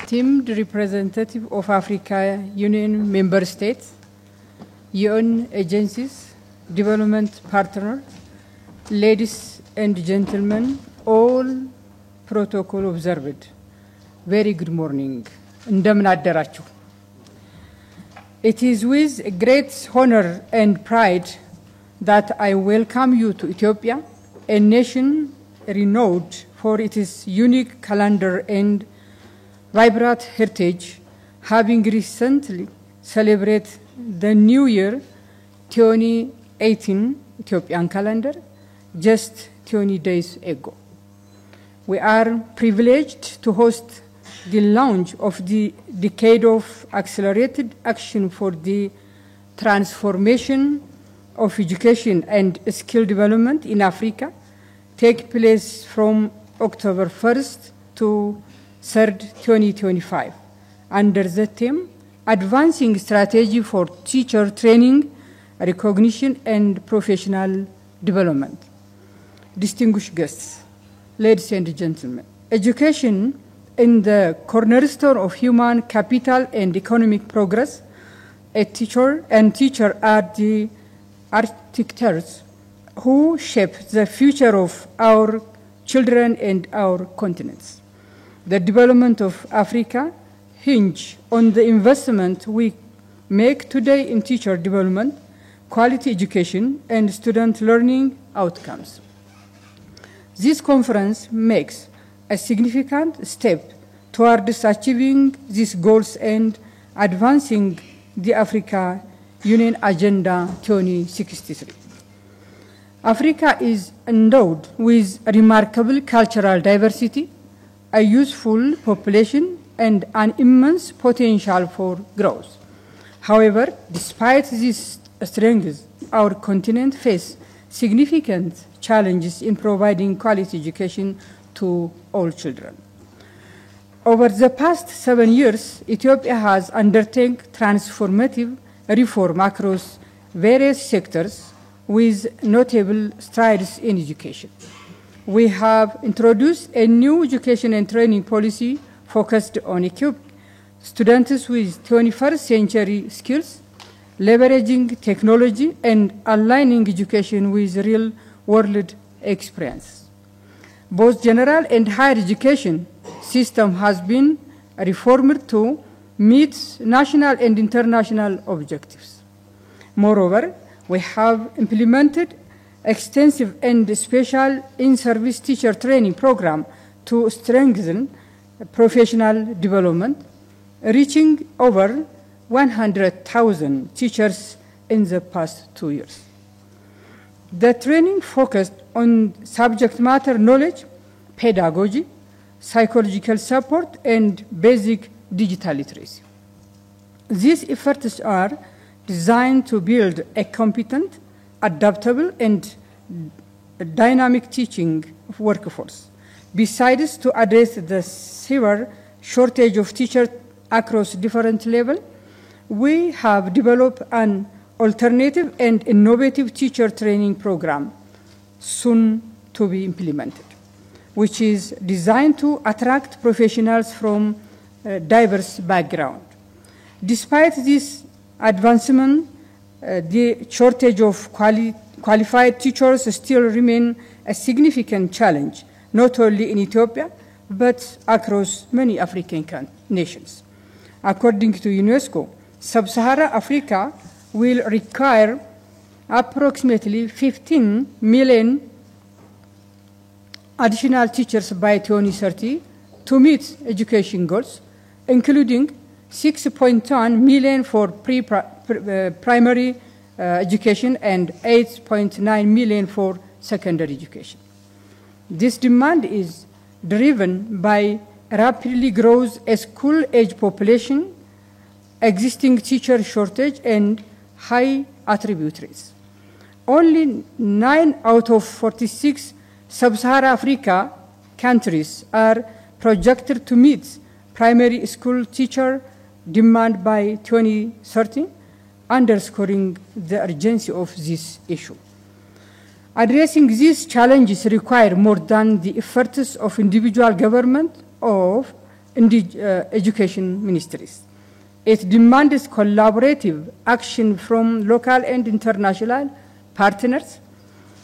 esteemed representative of Africa Union member states, UN agencies, development partners, ladies and gentlemen, all protocol observed. Very good morning. እንደምን አደራችሁ. It is with great honor and pride that I welcome you to Ethiopia, a nation renowned for its unique calendar and vibrant heritage, having recently celebrated the New Year 2018 Ethiopian calendar just 20 days ago. We are privileged to host the launch of the decade of accelerated action for the transformation of education and skill development in Africa, take place from October 1st to 3rd, 2025, under the theme Advancing Strategy for Teacher Training, Recognition and Professional Development. Distinguished guests, ladies and gentlemen, education in the cornerstone of human capital and economic progress, a teacher are the architects who shape the future of our children and our continents. The development of Africa hinges on the investment we make today in teacher development, quality education, and student learning outcomes. This conference makes a significant step towards achieving these goals and advancing the Africa Union Agenda 2063. Africa is endowed with remarkable cultural diversity, a youthful population, and an immense potential for growth. However, despite these strengths, our continent faces significant challenges in providing quality education to all children. Over the past 7 years, Ethiopia has undertaken transformative reform across various sectors with notable strides in education. We have introduced a new education and training policy focused on equipping students with 21st century skills, leveraging technology and aligning education with real-world experience. Both general and higher education system has been reformed to meet national and international objectives. Moreover, we have implemented extensive and special in-service teacher training program to strengthen professional development, reaching over 100,000 teachers in the past 2 years. The training focused on subject matter knowledge, pedagogy, psychological support, and basic digital literacy. These efforts are designed to build a competent, adaptable, and dynamic teaching workforce. Besides, to address the severe shortage of teachers across different levels, we have developed an alternative and innovative teacher training program, soon to be implemented, which is designed to attract professionals from diverse backgrounds. Despite this advancement, the shortage of qualified teachers still remain a significant challenge, not only in Ethiopia, but across many African nations. According to UNESCO, Sub-Saharan Africa will require approximately 15 million additional teachers by 2030 to meet education goals, including 6.1 million for primary education and 8.9 million for secondary education. This demand is driven by rapidly growing school-age population, existing teacher shortage, and high attribute rates. Only 9 out of 46 Sub-Saharan Africa countries are projected to meet primary school teacher demand by 2030, underscoring the urgency of this issue. Addressing these challenges require more than the efforts of individual government, of education ministries. It demands collaborative action from local and international partners,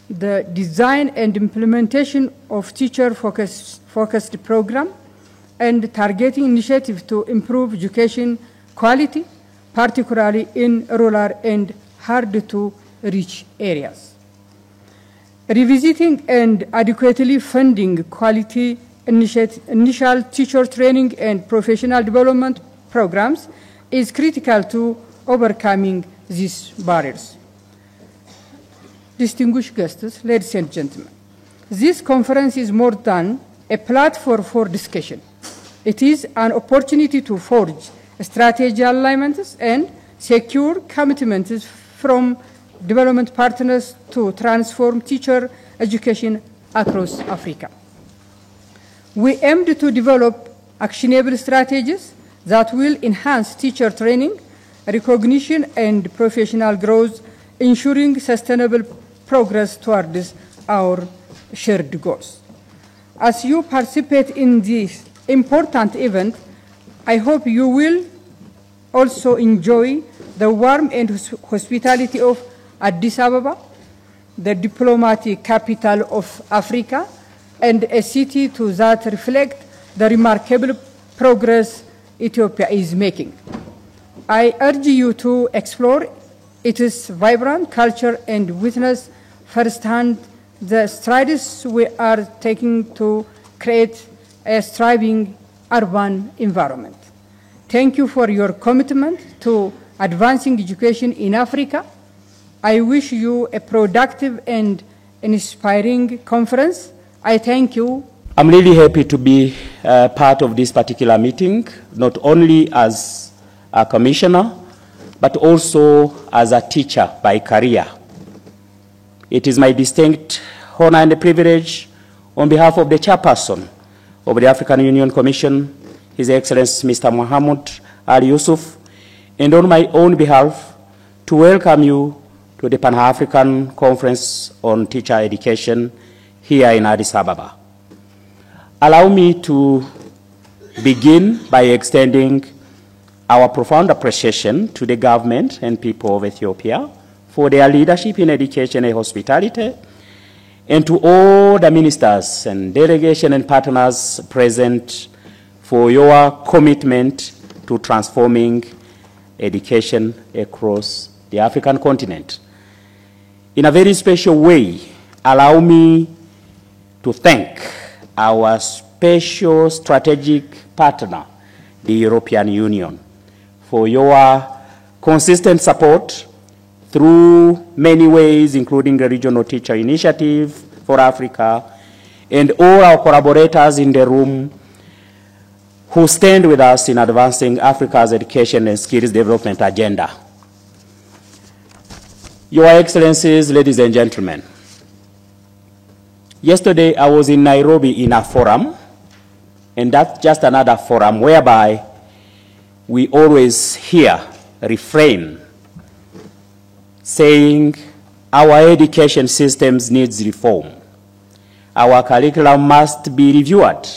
the design and implementation of teacher-focused program, and targeting initiatives to improve education quality, particularly in rural and hard-to-reach areas. Revisiting and adequately funding quality initial teacher training and professional development programs is critical to overcoming these barriers. Distinguished guests, ladies and gentlemen, this conference is more than a platform for discussion. It is an opportunity to forge strategic alignments and secure commitments from development partners to transform teacher education across Africa. We aimed to develop actionable strategies that will enhance teacher training, recognition, and professional growth, ensuring sustainable progress towards our shared goals. As you participate in this important event, I hope you will also enjoy the warmth and hospitality of Addis Ababa, the diplomatic capital of Africa, and a city that reflects the remarkable progress Ethiopia is making. I urge you to explore its vibrant culture and witness firsthand the strides we are taking to create a thriving urban environment. Thank you for your commitment to advancing education in Africa. I wish you a productive and inspiring conference. I thank you. I'm really happy to be part of this particular meeting, not only as a commissioner, but also as a teacher by career. It is my distinct honor and privilege on behalf of the chairperson of the African Union Commission, His Excellency Mr. Mohammed Ali Yusuf, and on my own behalf to welcome you to the Pan-African Conference on Teacher Education here in Addis Ababa. Allow me to begin by extending our profound appreciation to the government and people of Ethiopia for their leadership in education and hospitality, and to all the ministers and delegation and partners present for your commitment to transforming education across the African continent. In a very special way, allow me to thank our special strategic partner, the European Union, for your consistent support through many ways, including the Regional Teacher Initiative for Africa, and all our collaborators in the room who stand with us in advancing Africa's education and skills development agenda. Your Excellencies, ladies and gentlemen, yesterday I was in Nairobi in a forum, and that's just another forum whereby we always hear refrain saying our education systems needs reform. Our curriculum must be reviewed.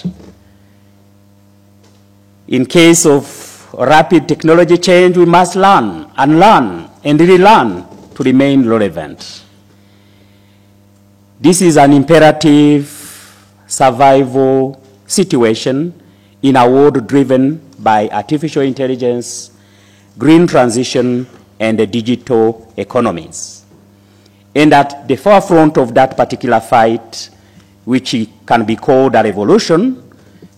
In case of rapid technology change, we must learn, unlearn, and relearn to remain relevant. This is an imperative survival situation in a world driven by artificial intelligence, green transition, and the digital economies. And at the forefront of that particular fight, which can be called a revolution,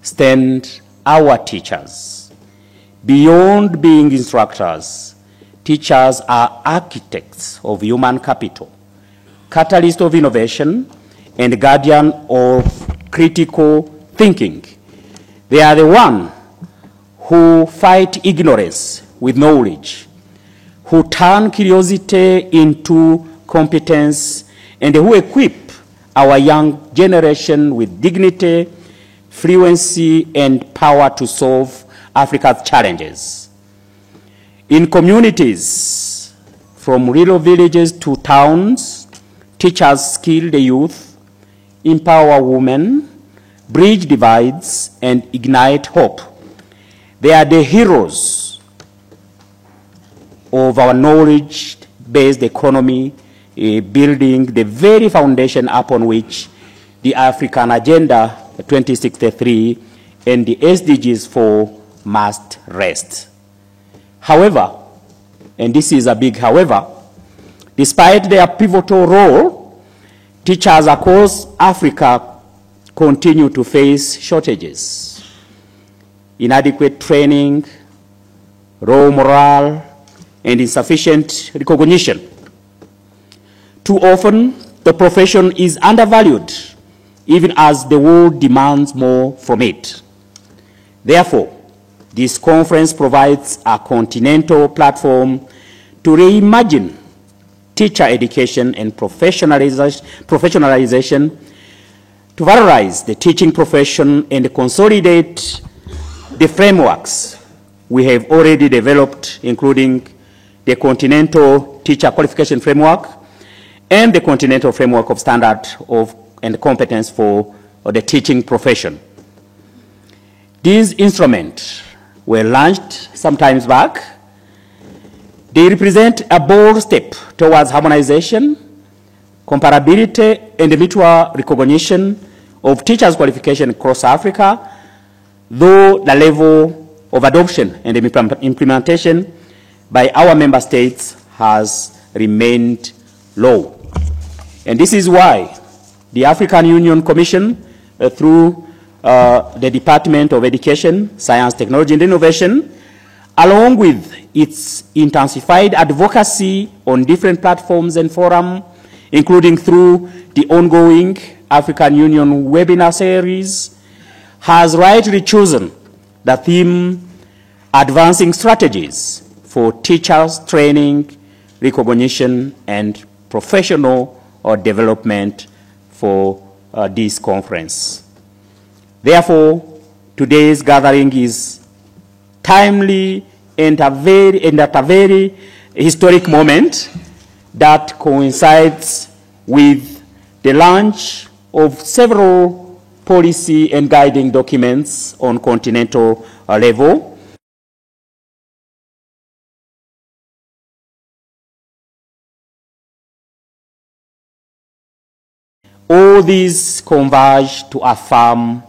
stand our teachers. Beyond being instructors, teachers are architects of human capital, catalyst of innovation, and guardian of critical thinking. They are the ones who fight ignorance with knowledge, who turn curiosity into competence, and who equip our young generation with dignity, fluency, and power to solve Africa's challenges. In communities, from rural villages to towns, teachers skill the youth, empower women, bridge divides, and ignite hope They are the heroes of our knowledge-based economy, building the very foundation upon which the African Agenda 2063 and the SDGs 4 must rest. However, and this is a big however, despite their pivotal role, teachers across Africa continue to face shortages, inadequate training, low morale, and insufficient recognition. Too often, the profession is undervalued, even as the world demands more from it. Therefore, this conference provides a continental platform to reimagine teacher education and professionalization, to valorize the teaching profession and consolidate the frameworks we have already developed, including the Continental Teacher Qualification Framework and the Continental Framework of Standard and Competence for the teaching profession. These instruments were launched some time back. They represent a bold step towards harmonization, comparability, and mutual recognition of teachers' qualification across Africa, though the level of adoption and implementation by our member states has remained low. And this is why the African Union Commission, through the Department of Education, Science, Technology, and Innovation, along with its intensified advocacy on different platforms and forums, including through the ongoing African Union webinar series, has rightly chosen the theme Advancing Strategies for Teachers Training, Recognition, and Professional Development for this conference. Therefore, today's gathering is timely and at a very historic moment that coincides with the launch of several policy and guiding documents on continental level. All these converge to affirm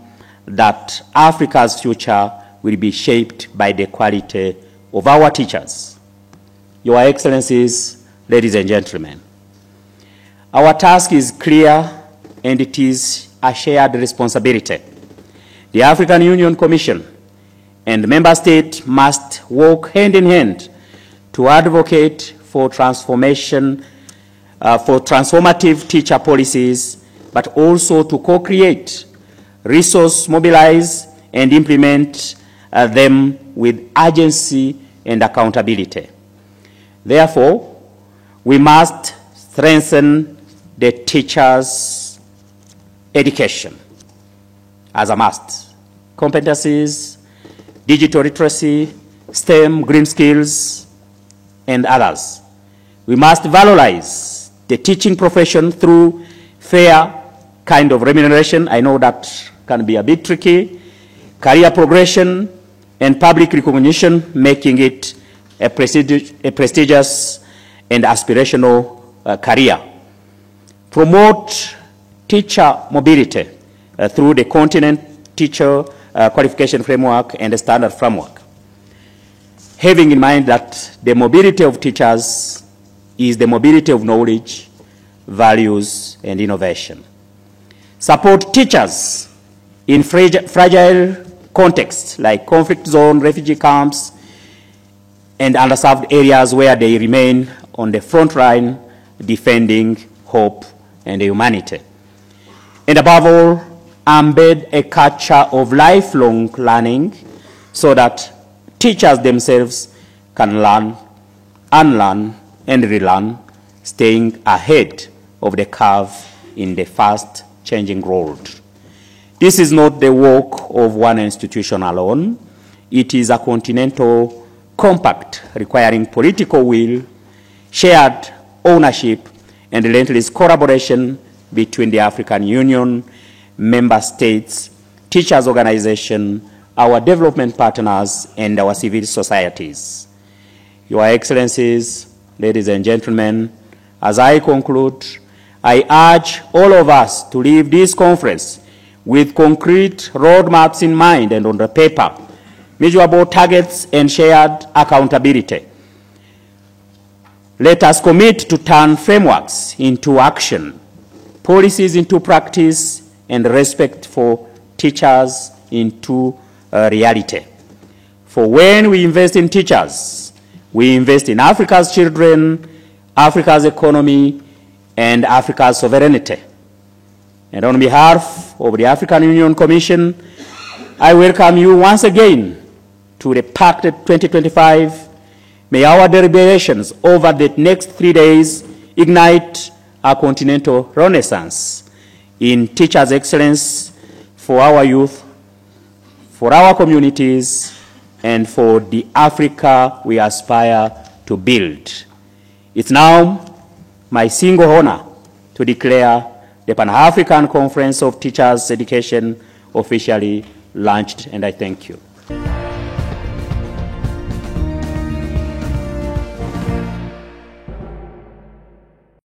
that Africa's future will be shaped by the quality of our teachers. Your Excellencies, ladies and gentlemen, our task is clear and it is a shared responsibility. The African Union Commission and member states must work hand in hand to advocate for transformative teacher policies, but also to co-create, resource mobilize, and implement them with urgency and accountability. Therefore, we must strengthen the teachers' education as a must. Competencies, digital literacy, STEM, green skills, and others. We must valorize the teaching profession through fair kind of remuneration. I know that can be a bit tricky. Career progression and public recognition, making it a prestigious and aspirational career. Promote teacher mobility through the Continent Teacher Qualification Framework and the Standard Framework, having in mind that the mobility of teachers is the mobility of knowledge, values, and innovation. Support teachers in fragile contexts like conflict zone, refugee camps, and underserved areas where they remain on the front line defending hope and humanity. And above all, embed a culture of lifelong learning so that teachers themselves can learn, unlearn, and relearn, staying ahead of the curve in the fast changing world. This is not the work of one institution alone. It is a continental compact requiring political will, shared ownership, and relentless collaboration between the African Union, member states, teachers' organizations, our development partners, and our civil societies. Your Excellencies, ladies and gentlemen, as I conclude, I urge all of us to leave this conference with concrete roadmaps in mind and on the paper, measurable targets and shared accountability. Let us commit to turn frameworks into action, policies into practice, and respect for teachers into reality. For when we invest in teachers, we invest in Africa's children, Africa's economy, and Africa's sovereignty. And on behalf of the African Union Commission, I welcome you once again to the Pact 2025. May our deliberations over the next 3 days ignite a continental renaissance in teachers' excellence for our youth, for our communities, and for the Africa we aspire to build. It's now my single honor to declare the Pan-African Conference of Teachers' Education officially launched, and I thank you.